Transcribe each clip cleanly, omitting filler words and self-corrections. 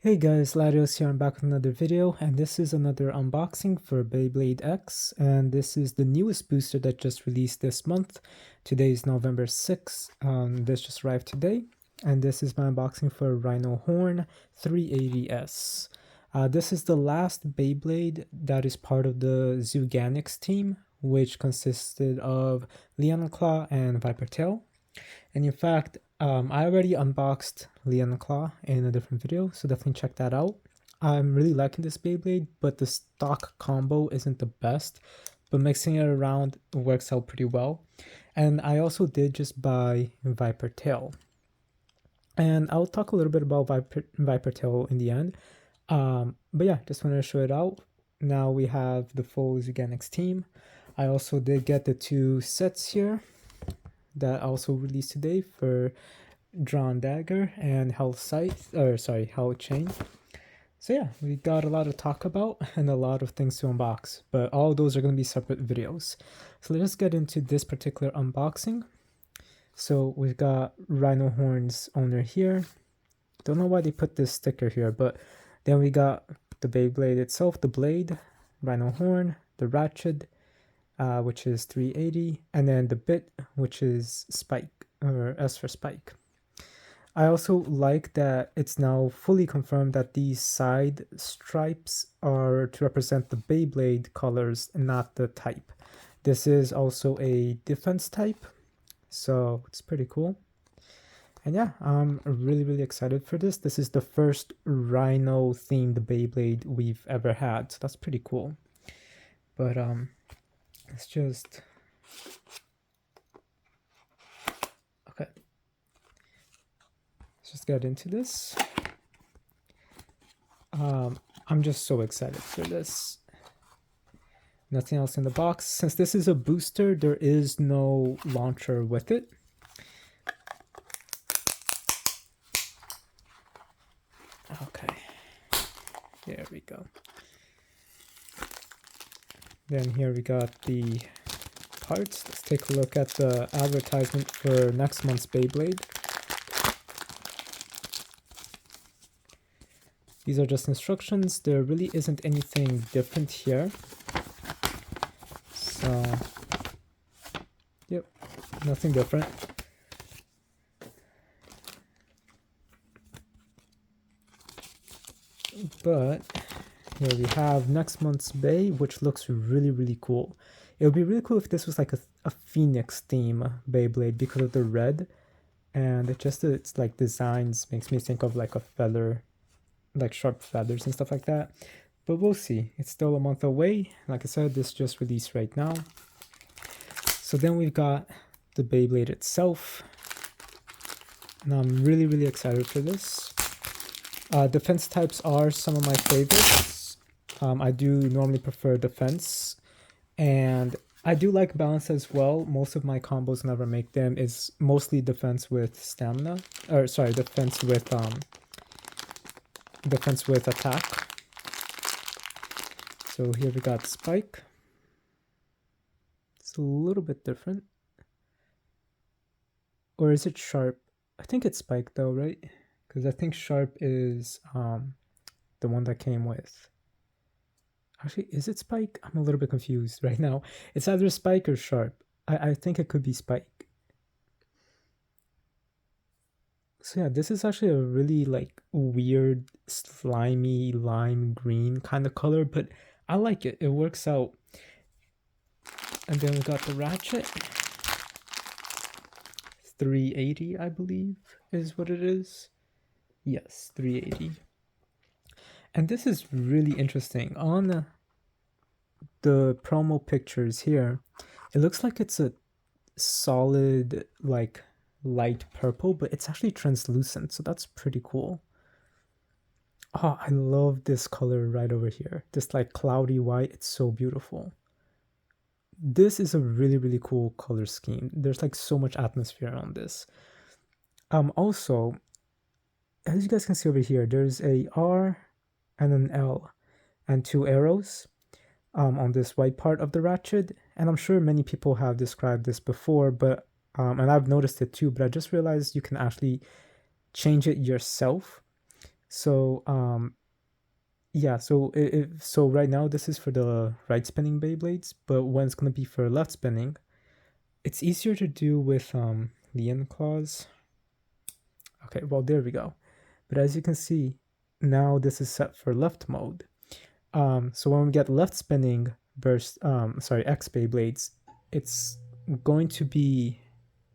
Hey guys, Larios here. I'm back with another video, and this is another unboxing for Beyblade X, and this is the newest booster that just released this month. Today is November 6th. This just arrived today, and this is my unboxing for Rhino Horn 380S. This is the last Beyblade that is part of the Zuganix team, which consisted of Leon Claw and Viper Tail. And in fact, I already unboxed Leon Claw in a different video, so definitely check that out. I'm really liking this Beyblade, but the stock combo isn't the best, but mixing it around works out pretty well. And I also did just buy Viper Tail. And I'll talk a little bit about Viper Tail in the end. But yeah, just wanted to show it out. Now we have the full Zuganix team. I also did get the two sets here that also released today for Drawn Dagger and Hell Scythe, Hell Chain. So yeah, we got a lot to talk about and a lot of things to unbox, but all those are going to be separate videos. So let's get into this particular unboxing. So we've got Rhino Horn's owner here. Don't know why they put this sticker here, but then we got the Beyblade itself, the blade, Rhino Horn, the ratchet, which is 380, and then the bit, which is Spike, or S for Spike. I also like that it's now fully confirmed that these side stripes are to represent the Beyblade colors and not the type. This is also a defense type, so it's pretty cool. And yeah, I'm really excited for this. This is the first Rhino themed Beyblade we've ever had, so that's pretty cool. But let's just let's just get into this. I'm just so excited for this. Nothing else in the box. Since this is a booster, there is no launcher with it. Okay, there we go. Then here we got the parts. Let's take a look at the advertisement for next month's Beyblade. These are just instructions. There really isn't anything different here. So, yep, nothing different. But here we have next month's Bey, which looks really cool. It would be really cool if this was like a Phoenix theme Beyblade because of the red, and it's like designs makes me think of like a feather, like sharp feathers and stuff like that. But we'll see. It's still a month away. Like I said, this just released right now. So then we've got the Beyblade itself, and I'm really excited for this. Defense types are some of my favorites. I do normally prefer defense, and I do like balance as well. Most of my combos, whenever I make them, is mostly defense with stamina, or sorry, defense with attack. So here we got Spike. It's a little bit different. Or is it Sharp? I think it's Spike though, right? Because I think Sharp is the one that came with. Actually, is it Spike? I'm a little bit confused right now. It's either Spike or Sharp. I think it could be Spike. So yeah, this is actually a really like weird, slimy, lime green kind of color, but I like it. It works out. And then we got the ratchet. 380, I believe, is what it is. Yes, 380. And this is really interesting. On the promo pictures here, it looks like it's a solid, like, light purple, but it's actually translucent, so that's pretty cool. Oh, I love this color right over here. This, like, cloudy white. It's so beautiful. This is a really cool color scheme. There's, like, so much atmosphere on this. Also, as you guys can see over here, there's a R and an L and two arrows on this white part of the ratchet. And I'm sure many people have described this before, but and I've noticed it too, but I just realized you can actually change it yourself. So yeah, so right now this is for the right spinning Beyblades, but when it's gonna be for left spinning, it's easier to do with the end claws. Okay, well there we go. But as you can see, now this is set for left mode. So when we get left spinning X Beyblades, it's going to be,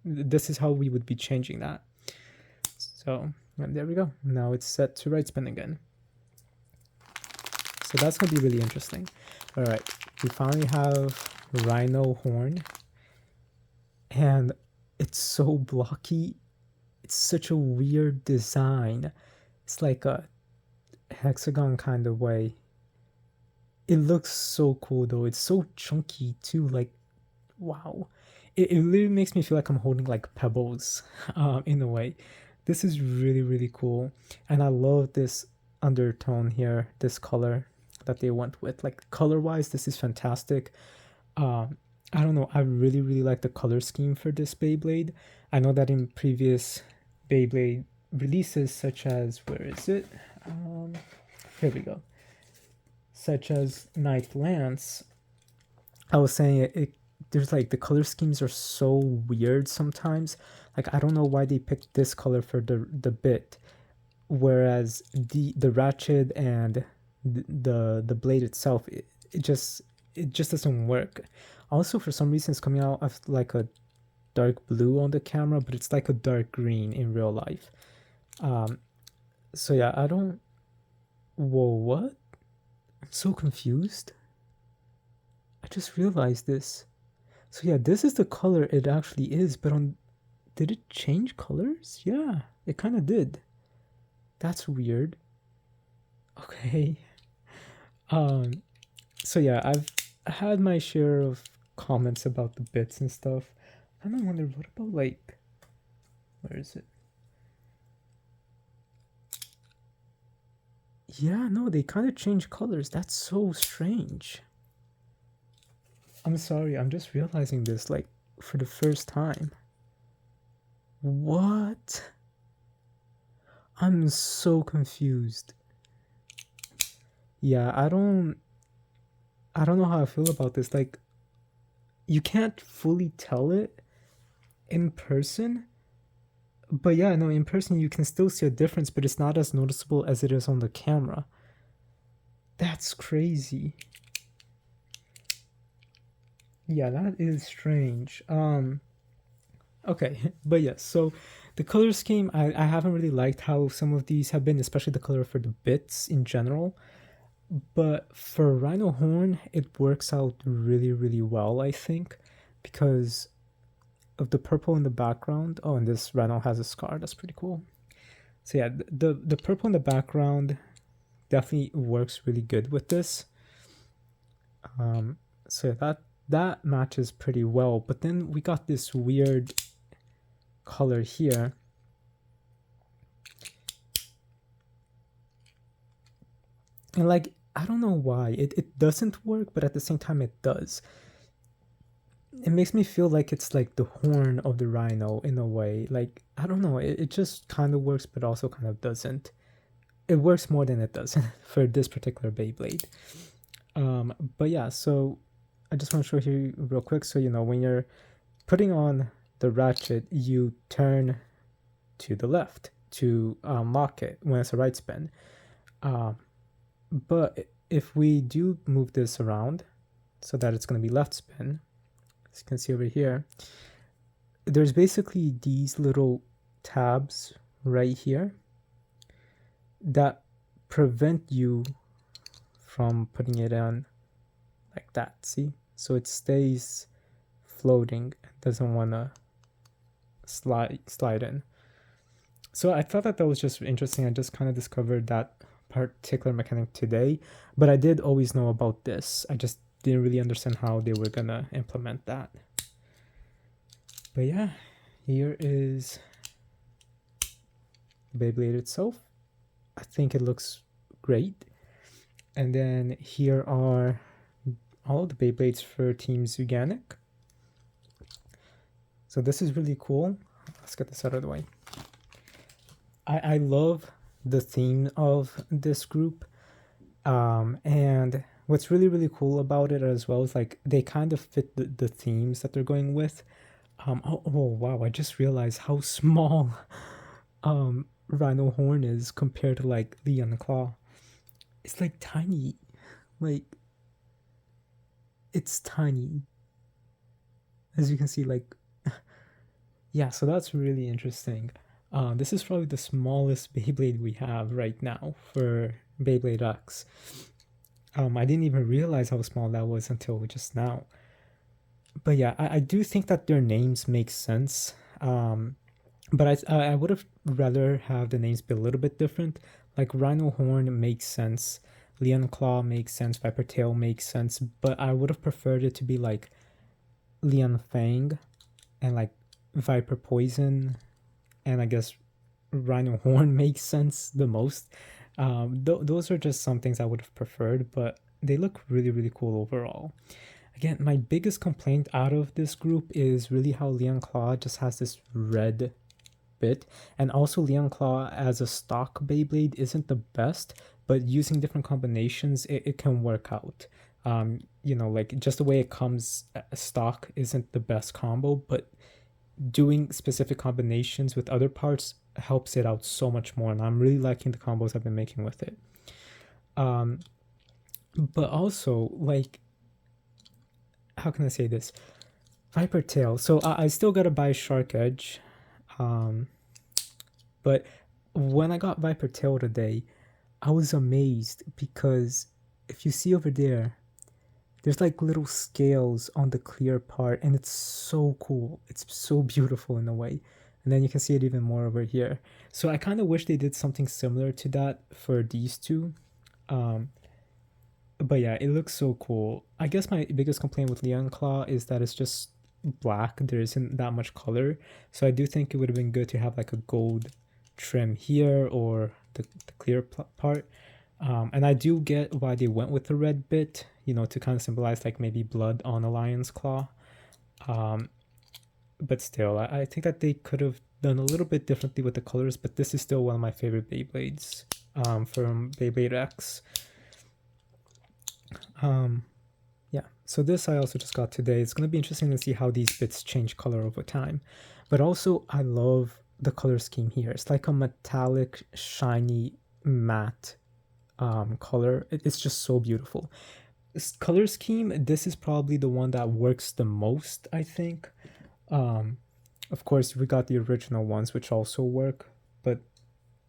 this is how we would be changing that. So and there we go. Now it's set to right spin again. So that's going to be really interesting. All right, we finally have Rhino Horn, and it's so blocky. It's such a weird design. It's like a hexagon kind of way. It looks so cool though. It's so chunky too. Like, wow. It literally makes me feel like I'm holding like pebbles in a way. This is really, really cool. And I love this undertone here, this color that they went with. Like, color wise, this is fantastic. I don't know. I really, really like the color scheme for this Beyblade. I know that in previous Beyblade releases, such as, where is it? Here we go. Such as Night Lance, I was saying there's like the color schemes are so weird sometimes. Like, I don't know why they picked this color for the bit, whereas the ratchet and the blade itself, it just doesn't work. Also, for some reason, it's coming out of like a dark blue on the camera, but it's like a dark green in real life. So yeah, I don't. Whoa, what? I'm so confused. I just realized this. So yeah, this is the color it actually is, but did it change colors? Yeah, it kind of did. That's weird. Okay. So yeah, I've had my share of comments about the bits and stuff. And I wonder, what about like, where is it? Yeah, no, they kind of change colors. That's so strange. I'm sorry, I'm just realizing this like for the first time. What? I'm so confused. Yeah, I don't know how I feel about this. Like, you can't fully tell it in person. But yeah, no, in person you can still see a difference, but it's not as noticeable as it is on the camera. That's crazy. Yeah, that is strange. Okay, but yes, so the color scheme, I haven't really liked how some of these have been, especially the color for the bits in general. But for Rhino Horn, it works out really, really well, I think, because of the purple in the background. Oh, and this Rhino has a scar. That's pretty cool. So yeah, the purple in the background definitely works really good with this. So that matches pretty well. But then we got this weird color here. And like, I don't know why. It doesn't work, but at the same time it does. It makes me feel like it's like the horn of the rhino in a way. Like, I don't know. It just kind of works, but also kind of doesn't. It works more than it does for this particular Beyblade. But yeah, so I just want to show you real quick. So, you know, when you're putting on the ratchet, you turn to the left to lock it when it's a right spin. But if we do move this around so that it's going to be left spin, as you can see over here, there's basically these little tabs right here that prevent you from putting it on like that. See, so it stays floating, doesn't want to slide in. So I thought that was just interesting. I just kind of discovered that particular mechanic today, but I did always know about this. I just didn't really understand how they were gonna implement that. But yeah, here is Beyblade itself. I think it looks great. And then here are all the Beyblades for Team Zuganic. So this is really cool. Let's get this out of the way. I love the theme of this group. And what's really, really cool about it as well is like they kind of fit the themes that they're going with. Oh wow, I just realized how small Rhino Horn is compared to like Leon Claw. It's like tiny. Like it's tiny. As you can see, like yeah, so that's really interesting. This is probably the smallest Beyblade we have right now for Beyblade X. I didn't even realize how small that was until just now. But yeah, I do think that their names make sense. But I would have rather have the names be a little bit different. Like Rhino Horn makes sense, Leon Claw makes sense, Viper Tail makes sense, but I would have preferred it to be like Leon Fang and like Viper Poison, and I guess Rhino Horn makes sense the most. Those are just some things I would have preferred, but they look really, really cool overall. Again, my biggest complaint out of this group is really how Leon Claw just has this red bit, and also Leon Claw as a stock Beyblade isn't the best, but using different combinations, it can work out. You know, like just the way it comes stock isn't the best combo, but doing specific combinations with other parts helps it out so much more, and I'm really liking the combos I've been making with it. But also, like, how can I say this? Viper Tail. So I still gotta buy Shark Edge, but when I got Viper Tail today, I was amazed because if you see over there, there's like little scales on the clear part, and it's so cool. It's so beautiful in a way. And then you can see it even more over here. So I kind of wish they did something similar to that for these two. But yeah, it looks so cool. I guess my biggest complaint with Leon Claw is that it's just black. There isn't that much color. So I do think it would have been good to have like a gold trim here or the clear part. And I do get why they went with the red bit, you know, to kind of symbolize like maybe blood on a lion's claw. But still, I think that they could have done a little bit differently with the colors, but this is still one of my favorite Beyblades from Beyblade X. Yeah, so this I also just got today. It's going to be interesting to see how these bits change color over time. But also, I love the color scheme here. It's like a metallic, shiny, matte color. It's just so beautiful. This color scheme, this is probably the one that works the most, I think. Of course, we got the original ones, which also work, but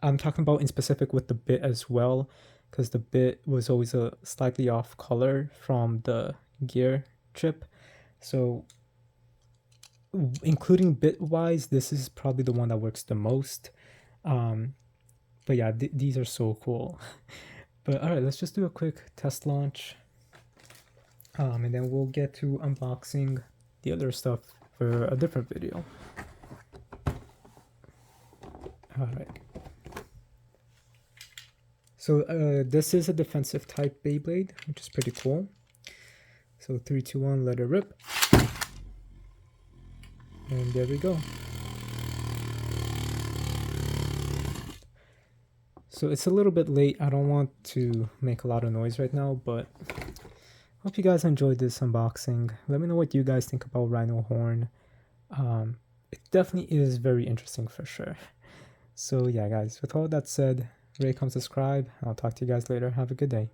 I'm talking about in specific with the bit as well, because the bit was always a slightly off color from the gear chip. So including bit wise, this is probably the one that works the most. But yeah, these are so cool. But all right, let's just do a quick test launch. And then we'll get to unboxing the other stuff for a different video. All right. So this is a defensive type Beyblade, which is pretty cool. So 3, 2, 1, let it rip. And there we go. So it's a little bit late. I don't want to make a lot of noise right now, but hope you guys enjoyed this unboxing. Let me know what you guys think about Rhino Horn. It definitely is very interesting for sure. So yeah, guys, with all that said, rate, comment, subscribe. I'll talk to you guys later. Have a good day.